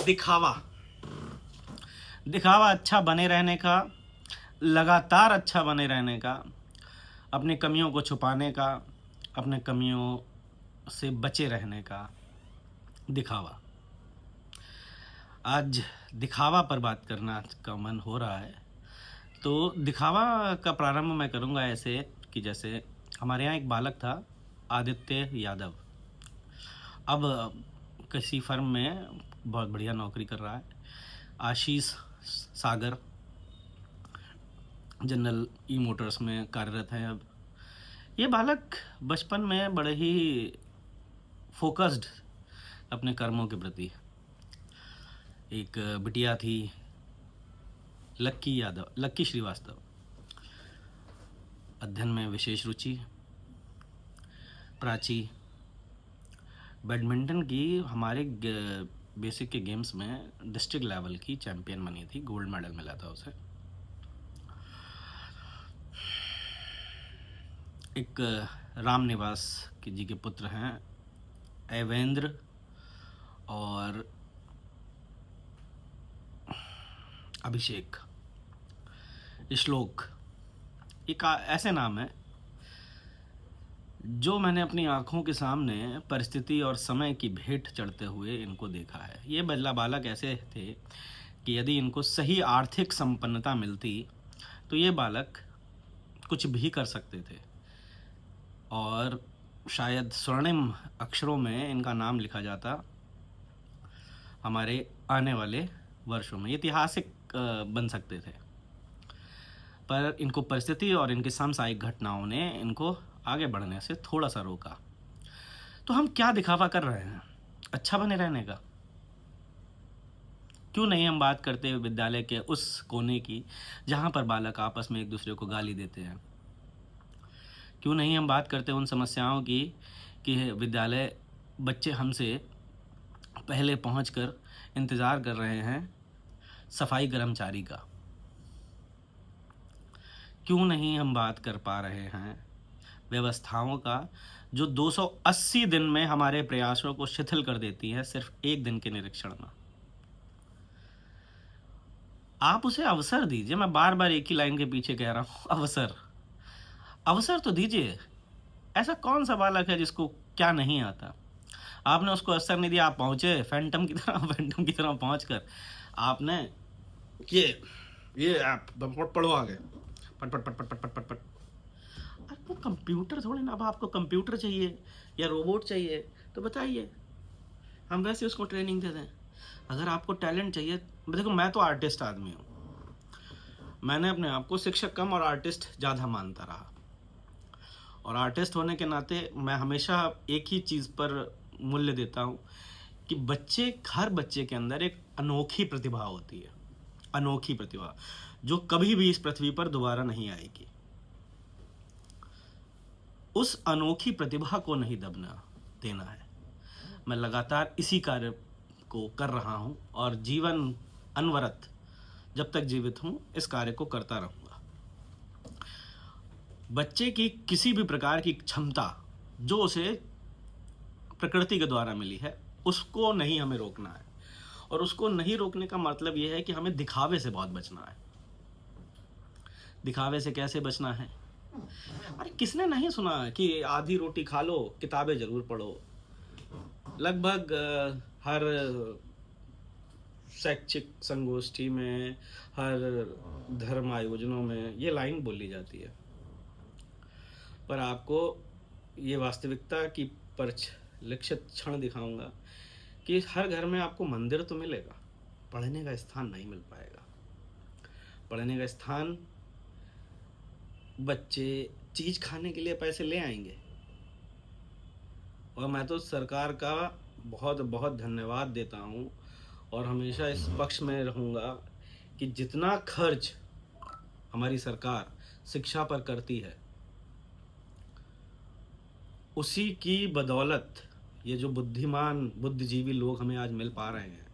दिखावा दिखावा अच्छा बने रहने का, लगातार अच्छा बने रहने का, अपनी कमियों को छुपाने का, अपने कमियों से बचे रहने का दिखावा। आज दिखावा पर बात करना का मन हो रहा है। तो दिखावा का प्रारंभ मैं करूंगा ऐसे कि जैसे हमारे यहाँ एक बालक था, आदित्य यादव। अब किसी फर्म में बहुत बढ़िया नौकरी कर रहा है। आशीष सागर जनरल ई मोटर्स में कार्यरत हैं। अब ये बालक बचपन में बड़े ही फोकस्ड अपने कर्मों के प्रति। एक बिटिया थी लक्की श्रीवास्तव, अध्ययन में विशेष रुचि। प्राची बैडमिंटन की हमारे बेसिक के गेम्स में डिस्ट्रिक्ट लेवल की चैंपियन बनी थी, गोल्ड मेडल मिला था उसे। एक राम निवास जी के पुत्र हैं एवेंद्र और अभिषेक, श्लोक, एक ऐसे नाम है जो मैंने अपनी आंखों के सामने परिस्थिति और समय की भेंट चढ़ते हुए इनको देखा है। ये बदला बालक ऐसे थे कि यदि इनको सही आर्थिक संपन्नता मिलती तो ये बालक कुछ भी कर सकते थे और शायद स्वर्णिम अक्षरों में इनका नाम लिखा जाता हमारे आने वाले वर्षों में, ऐतिहासिक बन सकते थे। पर इनको परिस्थिति और इनकी सामसायिक घटनाओं ने इनको आगे बढ़ने से थोड़ा सा रोका। तो हम क्या दिखावा कर रहे हैं अच्छा बने रहने का? क्यों नहीं हम बात करते विद्यालय के उस कोने की जहाँ पर बालक आपस में एक दूसरे को गाली देते हैं? क्यों नहीं हम बात करते उन समस्याओं की कि विद्यालय बच्चे हमसे पहले पहुंचकर इंतज़ार कर रहे हैं सफाई कर्मचारी का? क्यों नहीं हम बात कर पा रहे हैं व्यवस्थाओं का जो 280 दिन में हमारे प्रयासों को शिथिल कर देती है सिर्फ एक दिन के निरीक्षण में? आप उसे अवसर दीजिए। मैं बार बार एक ही लाइन के पीछे कह रहा हूं, अवसर तो दीजिए। ऐसा कौन सा बालक है जिसको क्या नहीं आता? आपने उसको अवसर नहीं दिया, आप पहुंचे फैंटम की तरह पहुंचकर आपने ये आप पढ़ो आगे, पट पट पट पट पट पट पट पट। आपको कंप्यूटर थोड़ी ना, अब आपको कंप्यूटर चाहिए या रोबोट चाहिए तो बताइए, हम वैसे उसको ट्रेनिंग दे दें। अगर आपको टैलेंट चाहिए, देखो मैं तो आर्टिस्ट आदमी हूँ, मैंने अपने आप को शिक्षक कम और आर्टिस्ट ज़्यादा मानता रहा। और आर्टिस्ट होने के नाते मैं हमेशा एक ही चीज़ पर मूल्य देता हूँ कि हर बच्चे के अंदर एक अनोखी प्रतिभा होती है, अनोखी प्रतिभा जो कभी भी इस पृथ्वी पर दोबारा नहीं आएगी। उस अनोखी प्रतिभा को नहीं दबना देना है। मैं लगातार इसी कार्य को कर रहा हूँ और जीवन अनवरत जब तक जीवित हूँ इस कार्य को करता रहूँगा। बच्चे की किसी भी प्रकार की क्षमता जो उसे प्रकृति के द्वारा मिली है उसको नहीं हमें रोकना है। और उसको नहीं रोकने का मतलब यह है कि हमें दिखावे से बहुत बचना है। दिखावे से कैसे बचना है? अरे किसने नहीं सुना कि आधी रोटी खा लो, किताबें जरूर पढ़ो। लगभग हर शैक्षिक संगोष्ठी में, हर धर्म आयोजनों में ये लाइन बोली जाती है। पर आपको ये वास्तविकता की परिलक्षित क्षण दिखाऊंगा कि हर घर में आपको मंदिर तो मिलेगा, पढ़ने का स्थान नहीं मिल पाएगा। पढ़ने का स्थान बच्चे चीज़ खाने के लिए पैसे ले आएंगे। और मैं तो सरकार का बहुत बहुत धन्यवाद देता हूँ और हमेशा इस पक्ष में रहूँगा कि जितना खर्च हमारी सरकार शिक्षा पर करती है उसी की बदौलत ये जो बुद्धिजीवी लोग हमें आज मिल पा रहे हैं,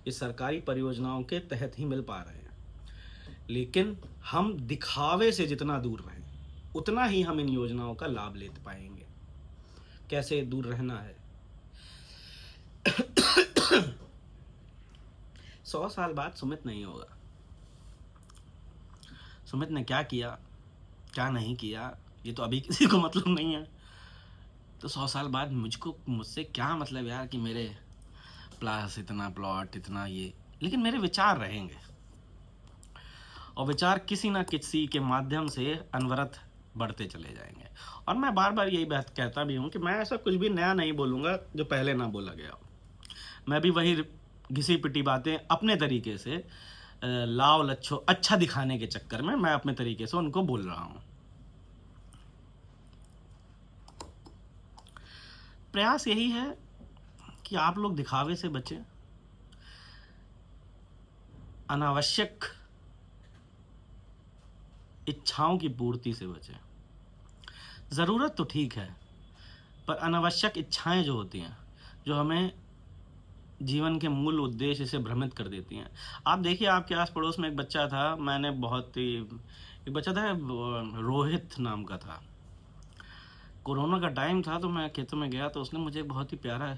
ये सरकारी परियोजनाओं के तहत ही मिल पा रहे हैं। लेकिन हम दिखावे से जितना दूर रहें उतना ही हम इन योजनाओं का लाभ ले पाएंगे। कैसे दूर रहना है? 100 साल बाद सुमित नहीं होगा। सुमित ने क्या किया, क्या नहीं किया, ये तो अभी किसी को मतलब नहीं है। तो 100 साल बाद मुझसे क्या मतलब यार कि मेरे प्लस इतना प्लॉट इतना ये, लेकिन मेरे विचार रहेंगे, और विचार किसी ना किसी के माध्यम से अनवरत बढ़ते चले जाएंगे। और मैं बार बार यही बात कहता भी हूँ कि मैं ऐसा कुछ भी नया नहीं बोलूँगा जो पहले ना बोला गया हो। मैं भी वही घिसी पिटी बातें अपने तरीके से लाव लच्छो अच्छा दिखाने के चक्कर में मैं अपने तरीके से उनको बोल रहा हूँ। प्रयास यही है कि आप लोग दिखावे से बचें, अनावश्यक इच्छाओं की पूर्ति से बचें। ज़रूरत तो ठीक है, पर अनावश्यक इच्छाएं जो होती हैं, जो हमें जीवन के मूल उद्देश्य से भ्रमित कर देती हैं। आप देखिए, आपके आस पड़ोस में एक बच्चा था, मैंने बहुत ही, एक बच्चा था रोहित नाम का था। कोरोना का टाइम था तो मैं खेतों में गया तो उसने मुझे बहुत ही प्यारा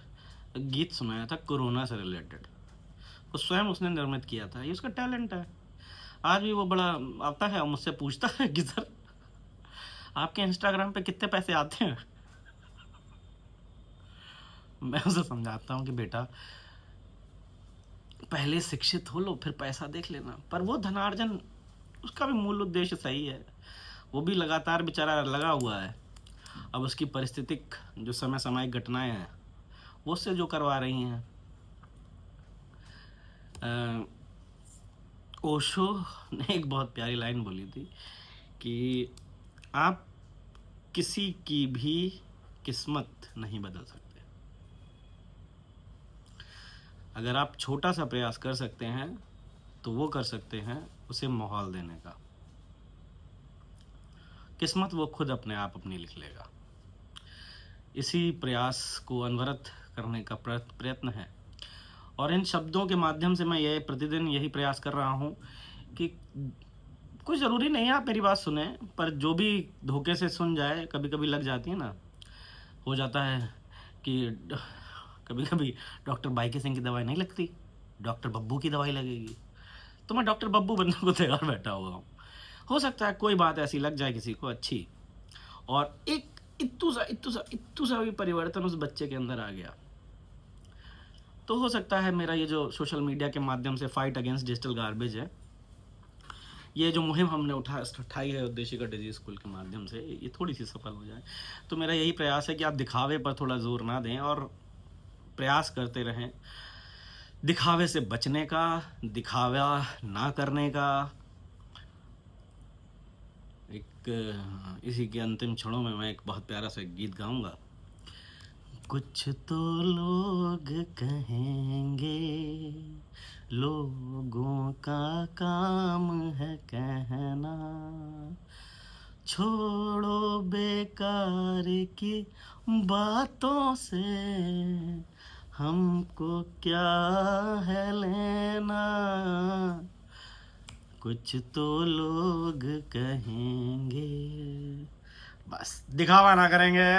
गीत सुनाया था कोरोना से रिलेटेड। वो स्वयं उसने निर्मित किया था, ये उसका टैलेंट है। आज भी वो बड़ा आता है और मुझसे पूछता है कि सर आपके इंस्टाग्राम पे कितने पैसे आते हैं। मैं उसे समझाता हूँ कि बेटा पहले शिक्षित हो लो, फिर पैसा देख लेना। पर वो धनार्जन, उसका भी मूल उद्देश्य सही है, वो भी लगातार बेचारा लगा हुआ है। अब उसकी पारिस्थितिक जो समय सामयिक घटनाएं हैं वो उससे जो करवा रही हैं। ओशो ने एक बहुत प्यारी लाइन बोली थी कि आप किसी की भी किस्मत नहीं बदल सकते। अगर आप छोटा सा प्रयास कर सकते हैं तो वो कर सकते हैं उसे माहौल देने का। किस्मत वो खुद अपने आप अपनी लिख लेगा। इसी प्रयास को अनवरत करने का प्रयत्न है, और इन शब्दों के माध्यम से मैं ये प्रतिदिन यही प्रयास कर रहा हूँ कि कोई ज़रूरी नहीं है आप मेरी बात सुने, पर जो भी धोखे से सुन जाए, कभी कभी लग जाती है ना, हो जाता है कि कभी कभी डॉक्टर बाईके सिंह की दवाई नहीं लगती, डॉक्टर बब्बू की दवाई लगेगी। तो मैं डॉक्टर बब्बू बनने को तैयार बैठा हुआ हूँ। हो सकता है कोई बात ऐसी लग जाए किसी को अच्छी, और एक इत्तू सा भी परिवर्तन उस बच्चे के अंदर आ गया, तो हो सकता है मेरा ये जो सोशल मीडिया के माध्यम से फाइट अगेंस्ट डिजिटल गार्बेज है, ये जो मुहिम हमने उठाई है उद्देशिका डिजी स्कूल के माध्यम से, ये थोड़ी सी सफल हो जाए। तो मेरा यही प्रयास है कि आप दिखावे पर थोड़ा जोर ना दें और प्रयास करते रहें दिखावे से बचने का, दिखावा ना करने का। एक इसी के अंतिम क्षणों में मैं एक बहुत प्यारा सा गीत गाऊंगा। कुछ तो लोग कहेंगे, लोगों का काम है कहना, छोड़ो बेकार की बातों से, हमको क्या है लेना, कुछ तो लोग कहेंगे। बस दिखावा ना करेंगे।